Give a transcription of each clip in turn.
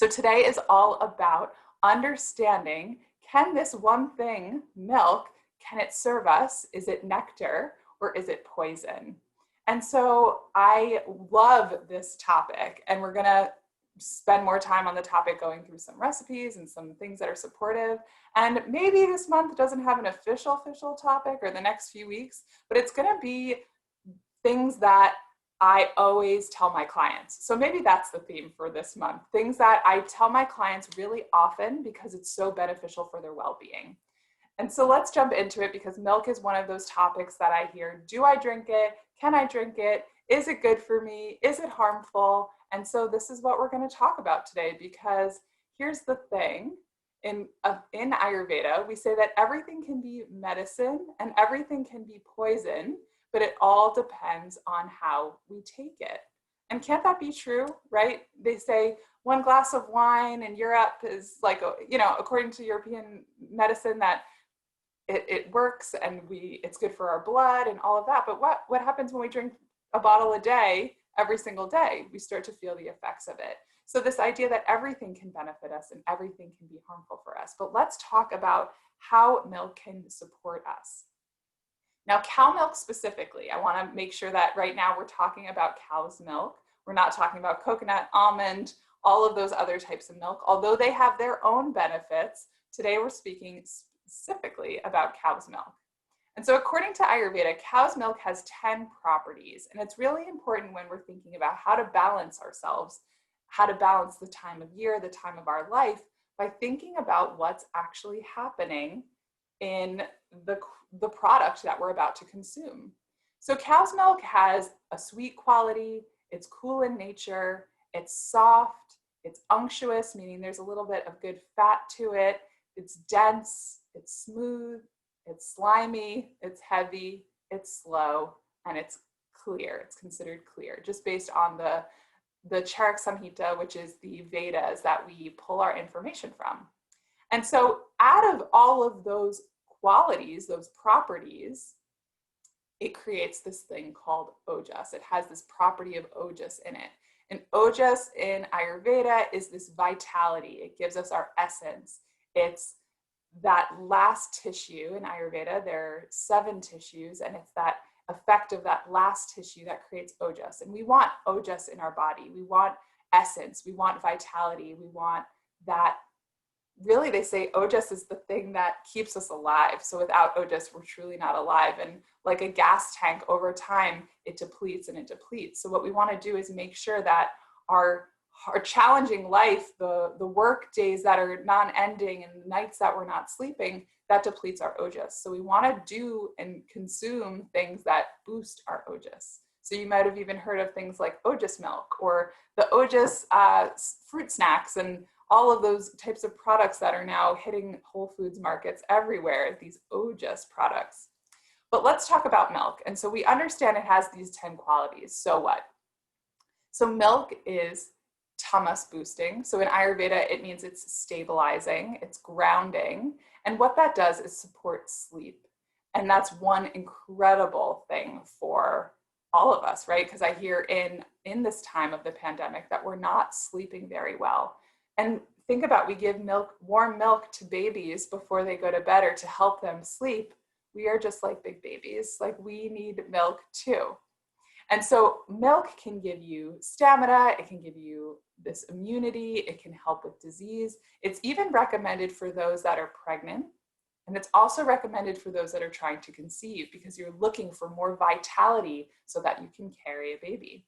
So today is all about understanding, can this one thing, milk, can it serve us? Is it nectar or is it poison? And so I love this topic, and we're gonna spend more time on the topic going through some recipes and some things that are supportive. And maybe this month doesn't have an official topic, or the next few weeks, but it's gonna be things that I always tell my clients. So maybe that's the theme for this month, things that I tell my clients really often because it's so beneficial for their well-being. And so let's jump into it, because milk is one of those topics that I hear. Do I drink it? Can I drink it? Is it good for me? Is it harmful? And so this is what we're going to talk about today, because here's the thing. In Ayurveda, we say that everything can be medicine and everything can be poison, but it all depends on how we take it. And can't that be true, right? They say one glass of wine in Europe is like, according to European medicine, that it works and it's good for our blood and all of that. But what happens when we drink a bottle a day, every single day? We start to feel the effects of it. So this idea that everything can benefit us and everything can be harmful for us. But let's talk about how milk can support us. Now, cow milk specifically, I want to make sure that right now we're talking about cow's milk. We're not talking about coconut, almond, all of those other types of milk, although they have their own benefits. Today we're speaking specifically about cow's milk. And so according to Ayurveda, cow's milk has 10 properties. And it's really important when we're thinking about how to balance ourselves, how to balance the time of year, the time of our life, by thinking about what's actually happening in the product that we're about to consume. So cow's milk has a sweet quality, it's cool in nature, it's soft, it's unctuous, meaning there's a little bit of good fat to it, it's dense, it's smooth, it's slimy, it's heavy, it's slow, and it's clear. It's considered clear, just based on the Charak Samhita, which is the Vedas that we pull our information from. And so out of all of those qualities, those properties, it creates this thing called ojas. It has this property of ojas in it. And ojas in Ayurveda is this vitality. It gives us our essence. It's that last tissue. In Ayurveda, there are 7 tissues, and it's that effect of that last tissue that creates ojas. And we want ojas in our body. We want essence. We want vitality. We want that. Really, they say ojas is the thing that keeps us alive. So without ojas, we're truly not alive. And like a gas tank, over time, it depletes and it depletes. So what we want to do is make sure that our challenging life, the work days that are non-ending and nights that we're not sleeping, that depletes our ojas. So we want to do and consume things that boost our ojas. So you might have even heard of things like ojas milk or the ojas fruit snacks and all of those types of products that are now hitting Whole Foods markets everywhere, these ojas products. But let's talk about milk. And so we understand it has these 10 qualities. So what? So milk is tamas boosting. So in Ayurveda, it means it's stabilizing, it's grounding. And what that does is support sleep. And that's one incredible thing for all of us, right? Because I hear in this time of the pandemic that we're not sleeping very well. And think about, we give warm milk to babies before they go to bed or to help them sleep. We are just like big babies. Like, we need milk too. And so milk can give you stamina, it can give you this immunity, it can help with disease. It's even recommended for those that are pregnant. And it's also recommended for those that are trying to conceive, because you're looking for more vitality so that you can carry a baby.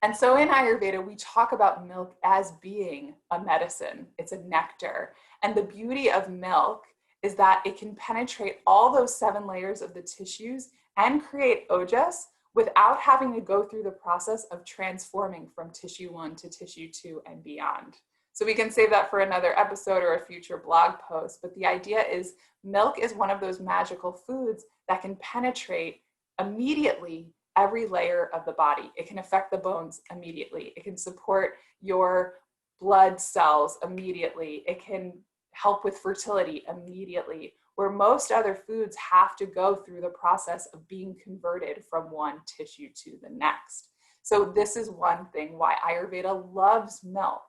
And so in Ayurveda, we talk about milk as being a medicine. It's a nectar. And the beauty of milk is that it can penetrate all those 7 layers of the tissues and create ojas without having to go through the process of transforming from tissue 1 to tissue 2 and beyond. So we can save that for another episode or a future blog post. But the idea is milk is one of those magical foods that can penetrate immediately every layer of the body. It can affect the bones immediately. It can support your blood cells immediately. It can help with fertility immediately, where most other foods have to go through the process of being converted from one tissue to the next. So this is one thing why Ayurveda loves milk.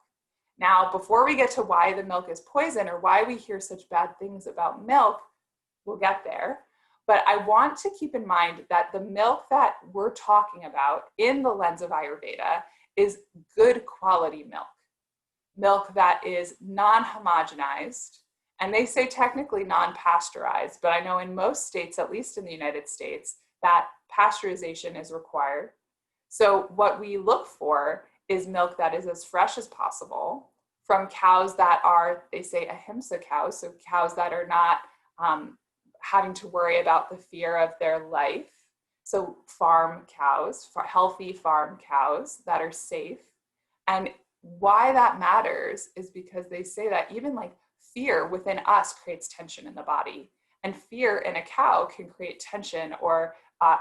Now, before we get to why the milk is poison or why we hear such bad things about milk, we'll get there. But I want to keep in mind that the milk that we're talking about in the lens of Ayurveda is good quality milk, milk that is non-homogenized. And they say technically non-pasteurized, but I know in most states, at least in the United States, that pasteurization is required. So what we look for is milk that is as fresh as possible from cows that are, they say, ahimsa cows, so cows that are not having to worry about the fear of their life. So farm cows, healthy farm cows that are safe. And why that matters is because they say that even like fear within us creates tension in the body. And fear in a cow can create tension or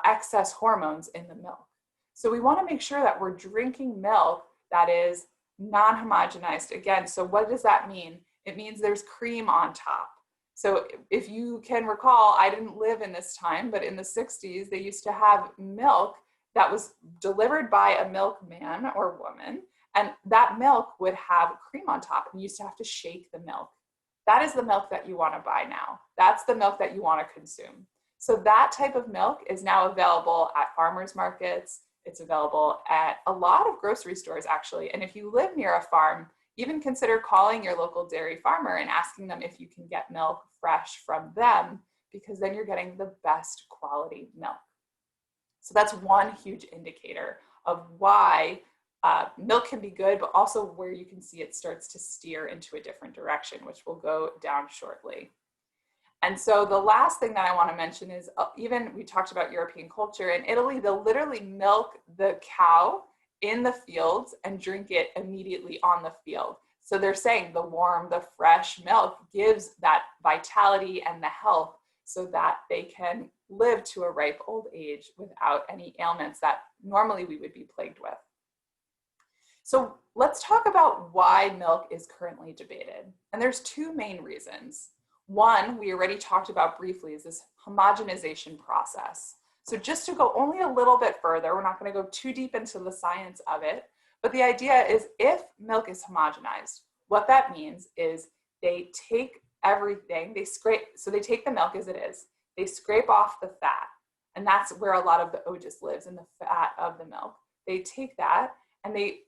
excess hormones in the milk. So we want to make sure that we're drinking milk that is non-homogenized. Again, so what does that mean? It means there's cream on top. So if you can recall, I didn't live in this time, but in the 60s, they used to have milk that was delivered by a milkman or woman, and that milk would have cream on top, and you used to have to shake the milk. That is the milk that you want to buy now. That's the milk that you want to consume. So that type of milk is now available at farmers markets. It's available at a lot of grocery stores, actually. And if you live near a farm, even consider calling your local dairy farmer and asking them if you can get milk fresh from them, because then you're getting the best quality milk. So that's one huge indicator of why milk can be good, but also where you can see it starts to steer into a different direction, which we'll go down shortly. And so the last thing that I want to mention is even we talked about European culture. In Italy, they'll literally milk the cow in the fields and drink it immediately on the field. So they're saying the warm, the fresh milk gives that vitality and the health so that they can live to a ripe old age without any ailments that normally we would be plagued with. So let's talk about why milk is currently debated. And there's two main reasons. One, we already talked about briefly, is this homogenization process. So just to go only a little bit further, we're not going to go too deep into the science of it, but the idea is if milk is homogenized, what that means is they take everything, they take the milk as it is, they scrape off the fat, and that's where a lot of the ojas lives, in the fat of the milk. They take that and they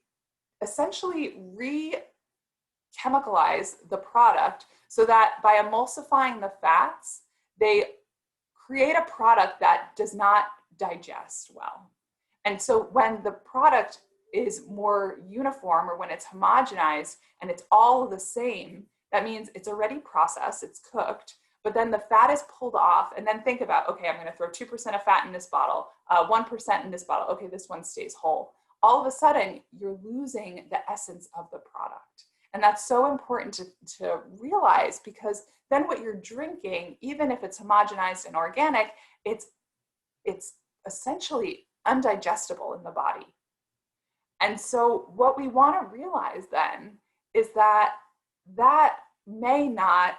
essentially re-chemicalize the product so that by emulsifying the fats, they create a product that does not digest well. And so when the product is more uniform, or when it's homogenized and it's all the same, that means it's already processed, it's cooked, but then the fat is pulled off. And then think about, okay, I'm going to throw 2% of fat in this bottle, 1% in this bottle. Okay, this one stays whole. All of a sudden, you're losing the essence of the product. And that's so important to realize, because then what you're drinking, even if it's homogenized and organic, it's essentially undigestible in the body. And so what we want to realize then is that that may not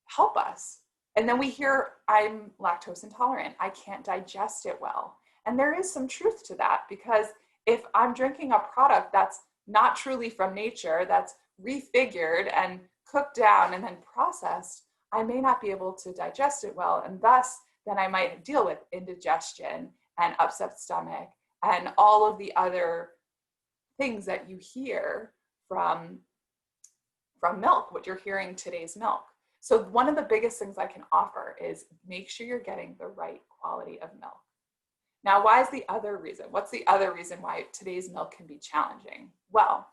help us. And then we hear, I'm lactose intolerant, I can't digest it well. And there is some truth to that, because if I'm drinking a product that's not truly from nature, that's refigured and cooked down and then processed, I may not be able to digest it well. And thus, then I might deal with indigestion and upset stomach and all of the other things that you hear from milk, what you're hearing today's milk. So one of the biggest things I can offer is make sure you're getting the right quality of milk. Now, why is the other reason? What's the other reason why today's milk can be challenging? Well,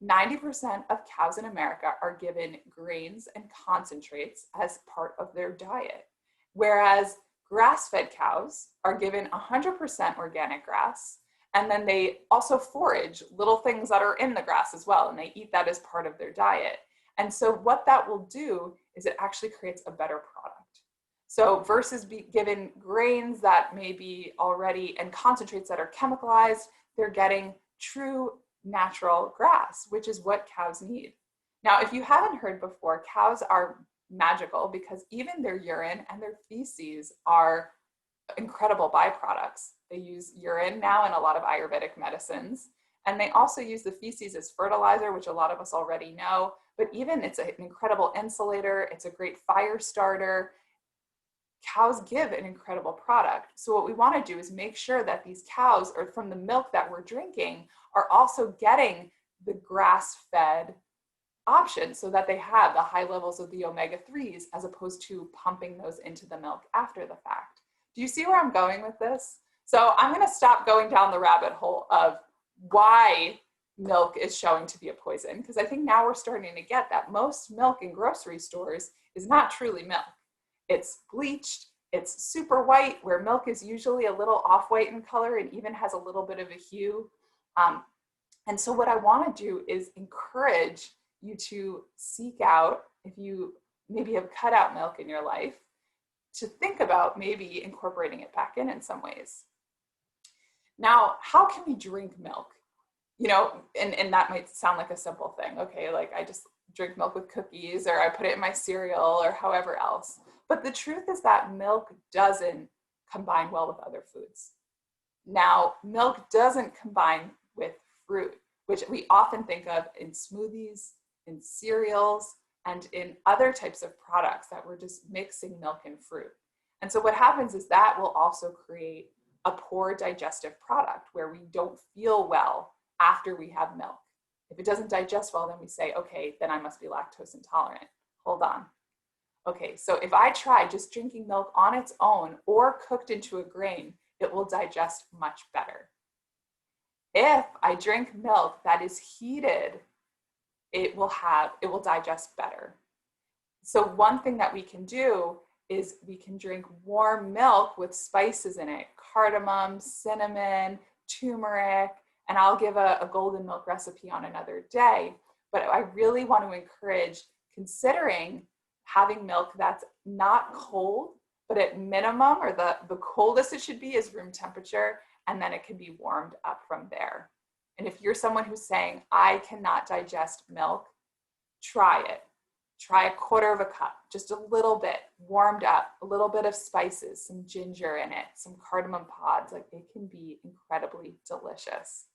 90% of cows in America are given grains and concentrates as part of their diet, whereas grass-fed cows are given 100% organic grass, and then they also forage little things that are in the grass as well, and they eat that as part of their diet. And so what that will do is it actually creates a better product. So versus be given grains that may be already, and concentrates that are chemicalized, they're getting true natural grass, which is what cows need. Now, if you haven't heard before, cows are magical because even their urine and their feces are incredible byproducts. They use urine now in a lot of Ayurvedic medicines. And they also use the feces as fertilizer, which a lot of us already know, but even it's an incredible insulator. It's a great fire starter. Cows give an incredible product. So what we want to do is make sure that these cows, or from the milk that we're drinking, are also getting the grass-fed option so that they have the high levels of the omega-3s as opposed to pumping those into the milk after the fact. Do you see where I'm going with this? So I'm going to stop going down the rabbit hole of why milk is showing to be a poison, because I think now we're starting to get that most milk in grocery stores is not truly milk. It's bleached, it's super white, where milk is usually a little off-white in color and even has a little bit of a hue. And so what I want to do is encourage you to seek out, if you maybe have cut out milk in your life, to think about maybe incorporating it back in some ways. Now, how can we drink milk? You know, and that might sound like a simple thing. Okay, like I just drink milk with cookies, or I put it in my cereal, or however else. But the truth is that milk doesn't combine well with other foods. Now, milk doesn't combine with fruit, which we often think of in smoothies, in cereals, and in other types of products that we're just mixing milk and fruit. And so what happens is that will also create a poor digestive product where we don't feel well after we have milk. If it doesn't digest well, then we say, okay, then I must be lactose intolerant. Hold on. Okay, so if I try just drinking milk on its own or cooked into a grain, it will digest much better. If I drink milk that is heated, it will digest better. So one thing that we can do is we can drink warm milk with spices in it, cardamom, cinnamon, turmeric, and I'll give a golden milk recipe on another day. But I really want to encourage considering having milk that's not cold, but at minimum, or the coldest it should be is room temperature, and then it can be warmed up from there. And if you're someone who's saying, I cannot digest milk, try it. Try a quarter of a cup, just a little bit, warmed up, a little bit of spices, some ginger in it, some cardamom pods. Like, it can be incredibly delicious.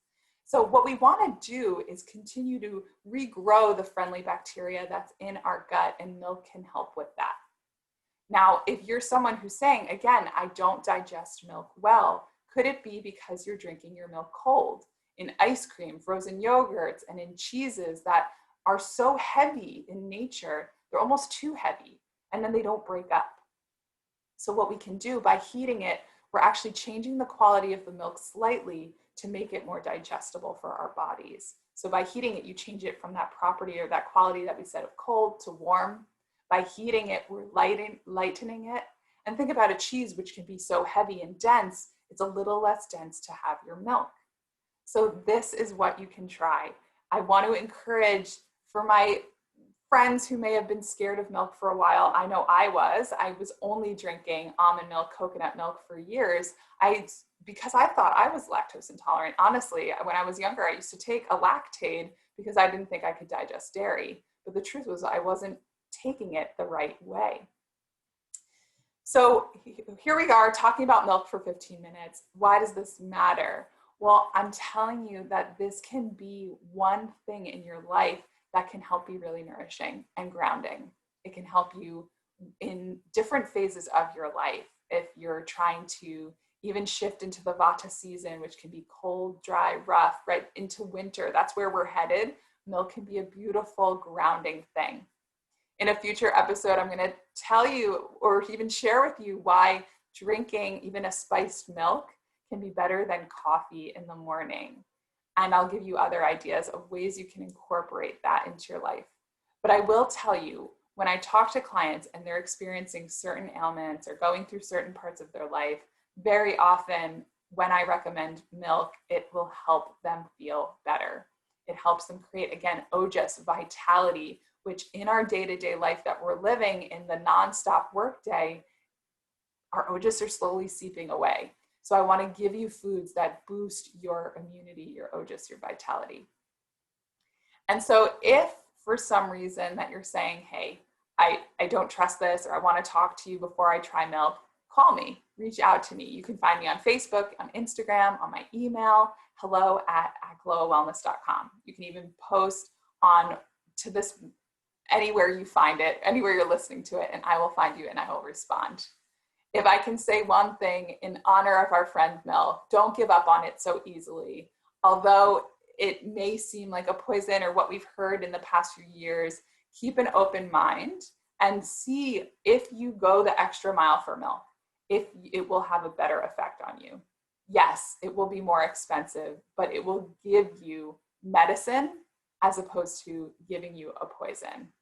So what we want to do is continue to regrow the friendly bacteria that's in our gut, and milk can help with that. Now, if you're someone who's saying, again, I don't digest milk well, could it be because you're drinking your milk cold? In ice cream, frozen yogurts, and in cheeses that are so heavy in nature, they're almost too heavy, and then they don't break up. So what we can do by heating it, we're actually changing the quality of the milk slightly to make it more digestible for our bodies. So by heating it, you change it from that property or that quality that we said of cold to warm. By heating it, we're lightening it. And think about a cheese, which can be so heavy and dense, it's a little less dense to have your milk. So this is what you can try. I want to encourage, for my friends who may have been scared of milk for a while, I know I was only drinking almond milk, coconut milk for years. Because I thought I was lactose intolerant. Honestly, when I was younger, I used to take a Lactaid because I didn't think I could digest dairy. But the truth was I wasn't taking it the right way. So here we are talking about milk for 15 minutes. Why does this matter? Well, I'm telling you that this can be one thing in your life that can help be really nourishing and grounding. It can help you in different phases of your life. If you're trying to even shift into the Vata season, which can be cold, dry, rough, right into winter, that's where we're headed. Milk can be a beautiful grounding thing. In a future episode, I'm going to tell you or even share with you why drinking even a spiced milk can be better than coffee in the morning. And I'll give you other ideas of ways you can incorporate that into your life. But I will tell you, when I talk to clients and they're experiencing certain ailments or going through certain parts of their life, very often when I recommend milk, it will help them feel better. It helps them create, again, ojas, vitality, which in our day-to-day life that we're living in the nonstop workday, our ojas are slowly seeping away. So I want to give you foods that boost your immunity, your ojas, your vitality. And so if for some reason that you're saying, hey, I don't trust this, or I want to talk to you before I try milk, call me, reach out to me. You can find me on Facebook, on Instagram, on my email, hello@glowwellness.com. You can even post on to this anywhere you find it, anywhere you're listening to it, and I will find you and I will respond. If I can say one thing in honor of our friend Mel, don't give up on it so easily. Although it may seem like a poison or what we've heard in the past few years, keep an open mind and see if you go the extra mile for milk, if it will have a better effect on you. Yes, it will be more expensive, but it will give you medicine as opposed to giving you a poison.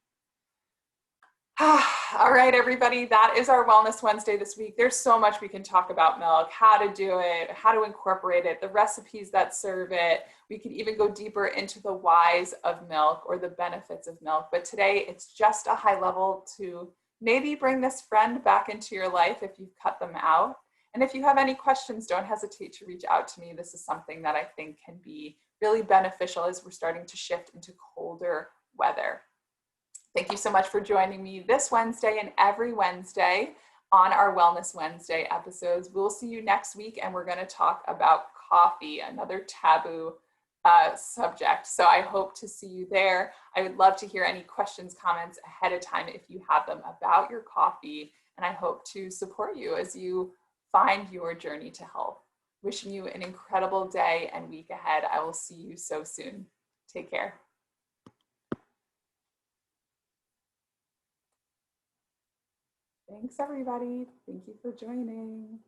All right, everybody, that is our Wellness Wednesday this week. There's so much we can talk about milk, how to do it, how to incorporate it, the recipes that serve it. We could even go deeper into the whys of milk or the benefits of milk. But today it's just a high level to maybe bring this friend back into your life if you've cut them out. And if you have any questions, don't hesitate to reach out to me. This is something that I think can be really beneficial as we're starting to shift into colder weather. Thank you so much for joining me this Wednesday and every Wednesday on our Wellness Wednesday episodes. We'll see you next week, and we're going to talk about coffee, another taboo subject. So I hope to see you there. I would love to hear any questions, comments ahead of time if you have them about your coffee, and I hope to support you as you find your journey to health. Wishing you an incredible day and week ahead. I will see you so soon. Take care. Thanks, everybody. Thank you for joining.